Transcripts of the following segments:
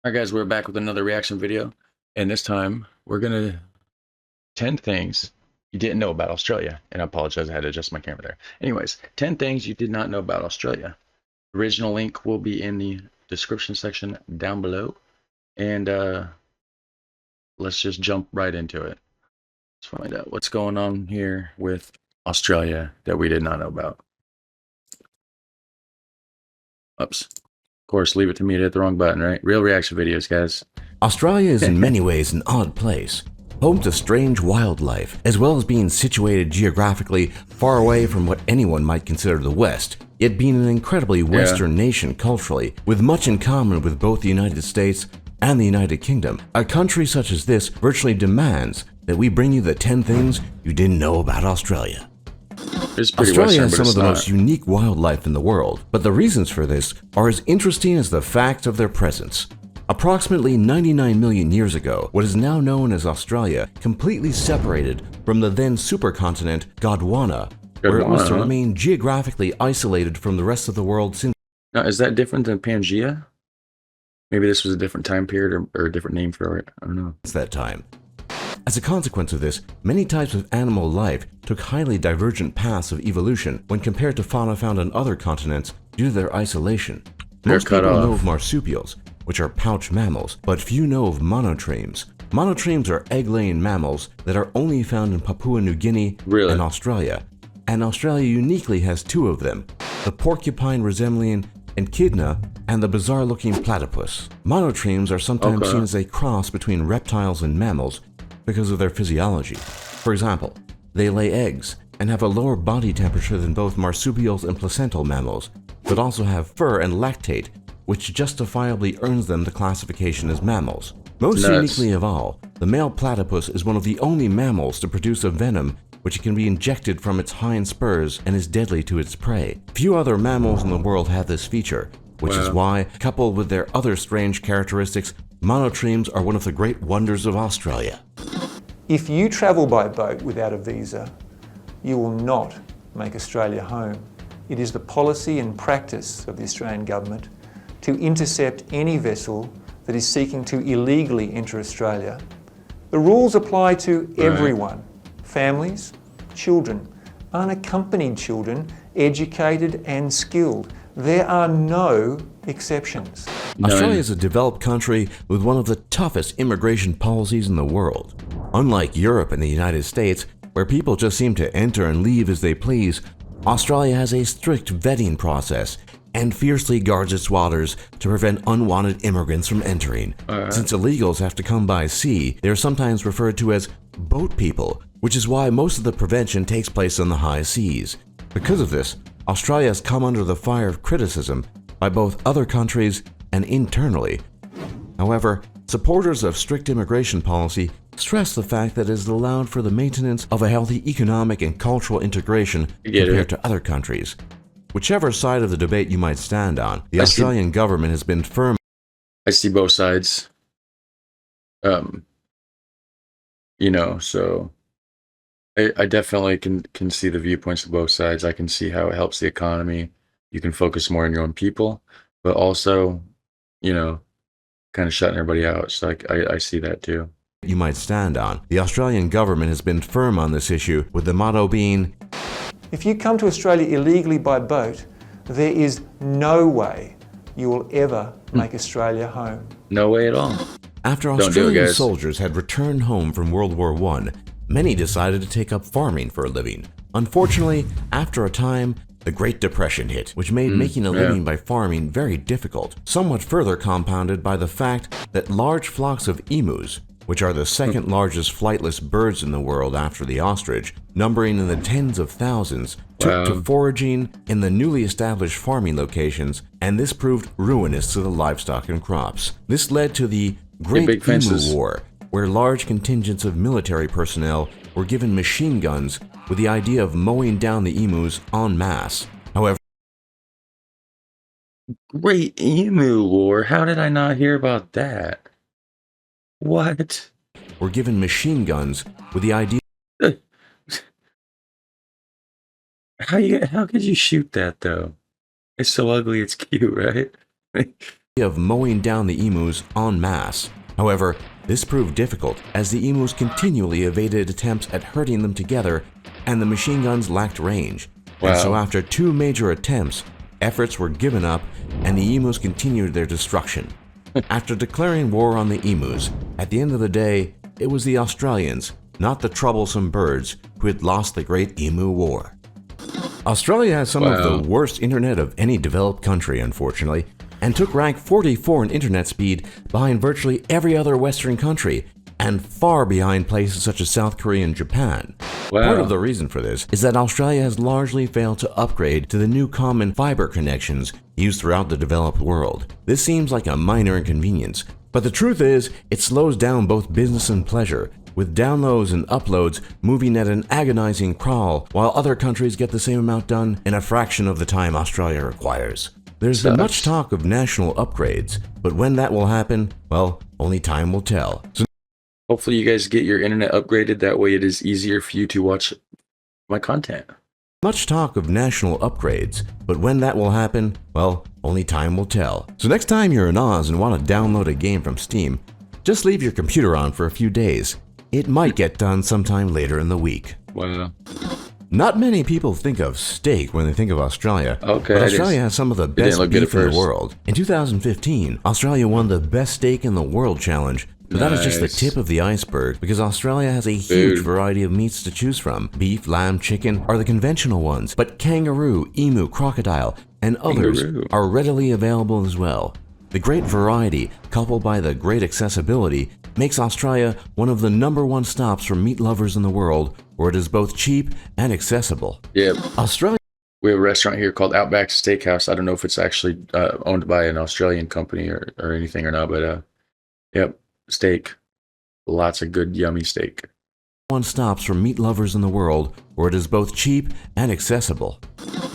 All right, guys, we're back with another reaction video, and this time we're gonna 10 things you didn't know about Australia. And I apologize, I had to adjust my camera there. Anyways, 10 things you did not know about Australia. Original link will be in the description section down below, and let's just jump right into it. Let's find out what's going on here with Australia that we did not know about. Oops. Of course, leave it to me to hit the wrong button, right? Real reaction videos, guys. Australia is in many ways an odd place, home to strange wildlife, as well as being situated geographically far away from what anyone might consider the West, yet being an incredibly Western nation culturally, with much in common with both the United States and the United Kingdom. A country such as this virtually demands that we bring you the 10 things you didn't know about Australia. Australia has some of the most unique wildlife in the world, but the reasons for this are as interesting as the fact of their presence. Approximately 99 million years ago, what is now known as Australia completely separated from the then supercontinent Gondwana, where it was to remain geographically isolated from the rest of the world since. Now, is that different than Pangea? Maybe this was a different time period or a different name for it. I don't know. Since that time. As a consequence of this, many types of animal life took highly divergent paths of evolution when compared to fauna found on other continents due to their isolation. Most people know of marsupials, which are pouch mammals, but few know of monotremes. Monotremes are egg-laying mammals that are only found in Papua New Guinea and Australia. And Australia uniquely has two of them, the porcupine-resembling echidna and the bizarre-looking platypus. Monotremes are sometimes seen as a cross between reptiles and mammals because of their physiology. For example, they lay eggs and have a lower body temperature than both marsupials and placental mammals, but also have fur and lactate, which justifiably earns them the classification as mammals. Most uniquely of all, the male platypus is one of the only mammals to produce a venom which can be injected from its hind spurs and is deadly to its prey. Few other mammals in the world have this feature, which is why, coupled with their other strange characteristics, monotremes are one of the great wonders of Australia. If you travel by boat without a visa, you will not make Australia home. It is the policy and practice of the Australian government to intercept any vessel that is seeking to illegally enter Australia. The rules apply to everyone, families, children, unaccompanied children, educated and skilled. There are no exceptions. Australia is a developed country with one of the toughest immigration policies in the world. Unlike Europe and the United States, where people just seem to enter and leave as they please, Australia has a strict vetting process and fiercely guards its waters to prevent unwanted immigrants from entering. Since illegals have to come by sea, they are sometimes referred to as boat people, which is why most of the prevention takes place on the high seas. Because of this, Australia has come under the fire of criticism by both other countries and internally. However, supporters of strict immigration policy stress the fact that it is allowed for the maintenance of a healthy economic and cultural integration compared to other countries. Whichever side of the debate you might stand on, the Australian government has been firm. I see both sides. You know, so I definitely can see the viewpoints of both sides. I can see how it helps the economy. You can focus more on your own people, but also, you know, kind of shutting everybody out. So I see that too. You might stand on. The Australian government has been firm on this issue, with the motto being, if you come to Australia illegally by boat, there is no way you will ever make Australia home. No way at all. After Australian soldiers had returned home from World War I, many decided to take up farming for a living. Unfortunately, after a time, the Great Depression hit, which made making a living by farming very difficult, somewhat further compounded by the fact that large flocks of emus, which are the second largest flightless birds in the world after the ostrich, numbering in the tens of thousands, took to foraging in the newly established farming locations, and this proved ruinous to the livestock and crops. This led to the Great Emu War, where large contingents of military personnel were given machine guns with the idea of mowing down the emus en masse. However, Great Emu War? How did I not hear about that? What? Were given machine guns with the idea. How could you shoot that though? It's so ugly, it's cute, right? of mowing down the emus en masse. However, this proved difficult as the emus continually evaded attempts at herding them together and the machine guns lacked range. Wow. And so after 2 major attempts, efforts were given up and the emus continued their destruction. After declaring war on the emus, at the end of the day, it was the Australians, not the troublesome birds, who had lost the Great Emu War. Australia has some of the worst internet of any developed country, unfortunately, and took rank 44 in internet speed behind virtually every other Western country, and far behind places such as South Korea and Japan. Part of the reason for this is that Australia has largely failed to upgrade to the new common fiber connections used throughout the developed world. This seems like a minor inconvenience, but the truth is it slows down both business and pleasure, with downloads and uploads moving at an agonizing crawl, while other countries get the same amount done in a fraction of the time Australia requires. There's been much talk of national upgrades, but when that will happen, well, only time will tell. So hopefully you guys get your internet upgraded, that way it is easier for you to watch my content. Much talk of national upgrades, but when that will happen, well, only time will tell. So next time you're in Oz and want to download a game from Steam, just leave your computer on for a few days. It might get done sometime later in the week. Wow. Not many people think of steak when they think of Australia, Okay, but Australia has some of the best beef in the first. world. In 2015, Australia won the Best Steak in the World Challenge, but that is just the tip of the iceberg because Australia has a huge variety of meats to choose from. Beef, lamb, chicken are the conventional ones, but kangaroo, emu, crocodile, and others are readily available as well. The great variety, coupled by the great accessibility, makes Australia one of the #1 stops for meat lovers in the world, where it is both cheap and accessible. Yep. Australia. We have a restaurant here called Outback Steakhouse. I don't know if it's actually owned by an Australian company or anything or not, but yep, steak. Lots of good, yummy steak. One stops for meat lovers in the world, where it is both cheap and accessible.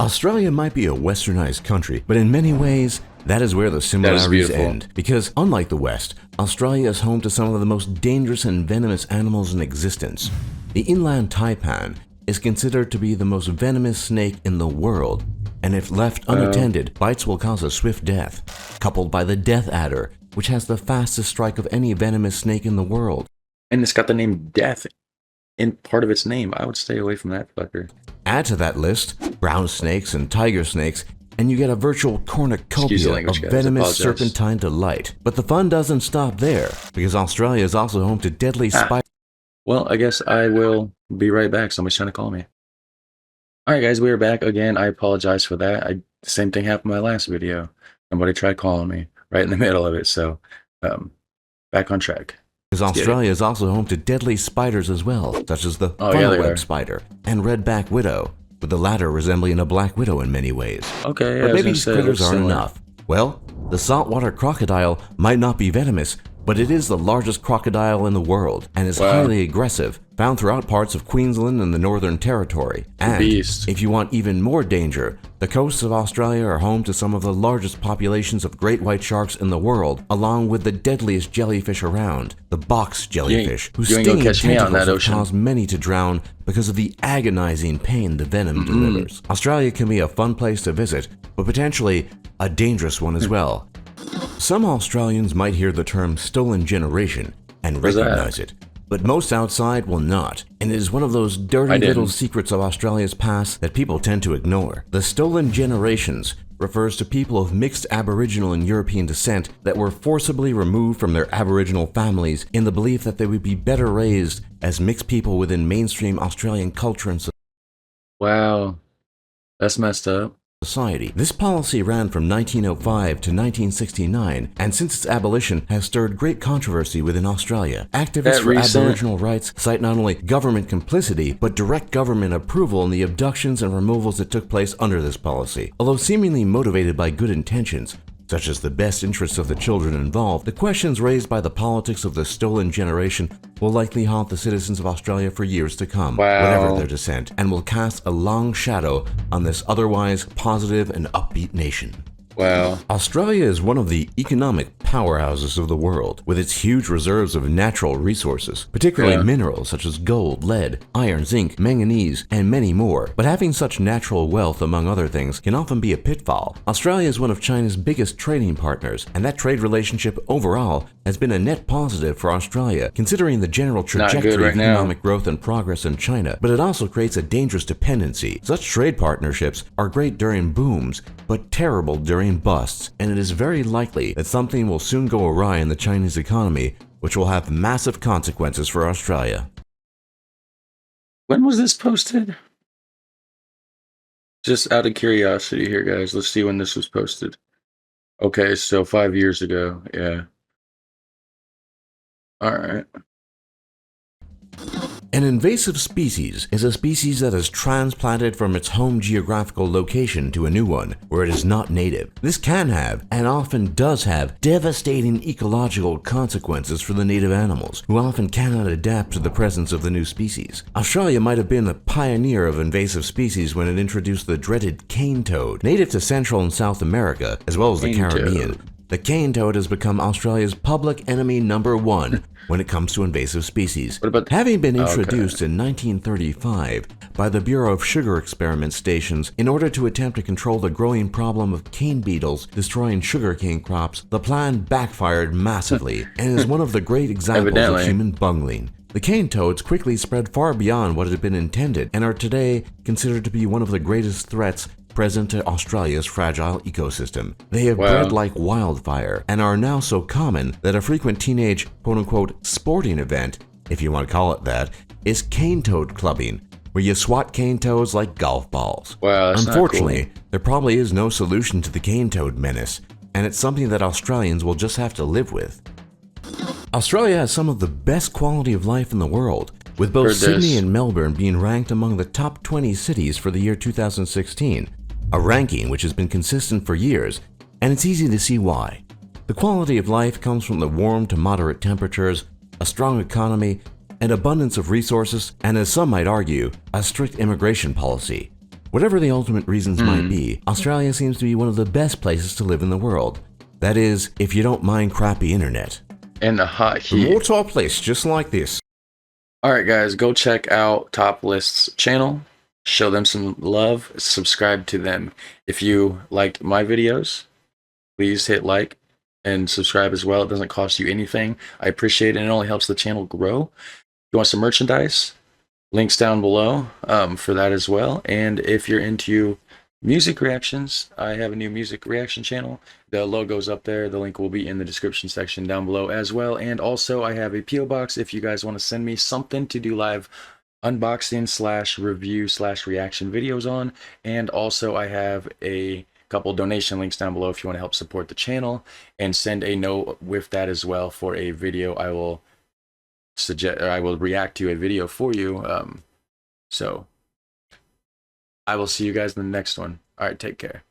Australia might be a westernized country, but in many ways, that is where the similarities end. Because unlike the West, Australia is home to some of the most dangerous and venomous animals in existence. The inland taipan is considered to be the most venomous snake in the world, and if left unattended, bites will cause a swift death, coupled by the death adder, which has the fastest strike of any venomous snake in the world. And it's got the name Death in part of its name. I would stay away from that fucker. Add to that list brown snakes and tiger snakes, and you get a virtual cornucopia of venomous serpentine delight. But the fun doesn't stop there, because Australia is also home to deadly spiders. Well, I guess I will be right back. Somebody's trying to call me. All right, guys, we are back again. I apologize for that. The same thing happened in my last video. Somebody tried calling me right in the middle of it. So, back on track. Because Australia is also home to deadly spiders as well, such as the funnel-web spider and redback widow, with the latter resembling a black widow in many ways. Okay, but maybe these critters aren't enough. Well, the saltwater crocodile might not be venomous, but it is the largest crocodile in the world and is highly aggressive, found throughout parts of Queensland and the Northern Territory. And if you want even more danger, the coasts of Australia are home to some of the largest populations of great white sharks in the world, along with the deadliest jellyfish around, the box jellyfish, whose stinging tentacles cause many to drown because of the agonizing pain the venom delivers. Australia can be a fun place to visit, but potentially a dangerous one as well. Some Australians might hear the term stolen generation and recognize it, but most outside will not, and it is one of those dirty little secrets of Australia's past that people tend to ignore. The stolen generations refers to people of mixed Aboriginal and European descent that were forcibly removed from their Aboriginal families in the belief that they would be better raised as mixed people within mainstream Australian culture and society. Wow, that's messed up. This policy ran from 1905 to 1969, and since its abolition has stirred great controversy within Australia. Activists for Aboriginal rights cite not only government complicity, but direct government approval in the abductions and removals that took place under this policy. Although seemingly motivated by good intentions, such as the best interests of the children involved, the questions raised by the politics of the stolen generation will likely haunt the citizens of Australia for years to come, whatever their descent, and will cast a long shadow on this otherwise positive and upbeat nation. Wow. Australia is one of the economic powerhouses of the world, with its huge reserves of natural resources, particularly Yeah. minerals such as gold, lead, iron, zinc, manganese, and many more. But having such natural wealth, among other things, can often be a pitfall. Australia is one of China's biggest trading partners, and that trade relationship overall has been a net positive for Australia, considering the general Not good trajectory right of now. economic growth and progress in China. But it also creates a dangerous dependency. Such trade partnerships are great during booms, but terrible during busts, and it is very likely that something will soon go awry in the Chinese economy, which will have massive consequences for Australia. When was this posted? Just out of curiosity here, guys. Let's see when this was posted. Okay, so 5 years ago. Yeah. All right. An invasive species is a species that is transplanted from its home geographical location to a new one where it is not native. This can have, and often does have, devastating ecological consequences for the native animals, who often cannot adapt to the presence of the new species. Australia might have been a pioneer of invasive species when it introduced the dreaded cane toad, native to Central and South America, as well as the Cane Caribbean. toad. The cane toad has become Australia's public enemy #1 when it comes to invasive species. What about Having been okay. introduced in 1935 by the Bureau of Sugar Experiment Stations in order to attempt to control the growing problem of cane beetles destroying sugarcane crops, the plan backfired massively and is one of the great examples Evidently. of human bungling. The cane toads quickly spread far beyond what had been intended and are today considered to be one of the greatest threats present to Australia's fragile ecosystem. They have Wow. bred like wildfire and are now so common that a frequent teenage quote-unquote sporting event, if you want to call it that, is cane toad clubbing, where you swat cane toads like golf balls. Wow, that's not Unfortunately, cool. there probably is no solution to the cane toad menace, and it's something that Australians will just have to live with. Australia has some of the best quality of life in the world, with both Heard Sydney this. and Melbourne being ranked among the top 20 cities for the year 2016, a ranking which has been consistent for years, and it's easy to see why. The quality of life comes from the warm to moderate temperatures, a strong economy, an abundance of resources, and as some might argue, a strict immigration policy. Whatever the ultimate reasons might be, Australia seems to be one of the best places to live in the world. That is, if you don't mind crappy internet. And the hot For heat. more top lists just like this. All right, guys, go check out Top List's channel. Show them some love. Subscribe to them. If you liked my videos, please hit like and subscribe as well. It doesn't cost you anything. I appreciate it, and it only helps the channel grow. If you want some merchandise, links down below for that as well. And if you're into music reactions, I have a new music reaction channel. The logo's up there. The link will be in the description section down below as well. And also I have a PO box if you guys want to send me something to do live unboxing / review / reaction videos on. And also I have a couple donation links down below if you want to help support the channel, and send a note with that as well for a video I will suggest, or I will react to a video for you. So I will see you guys in the next one. All right, take care.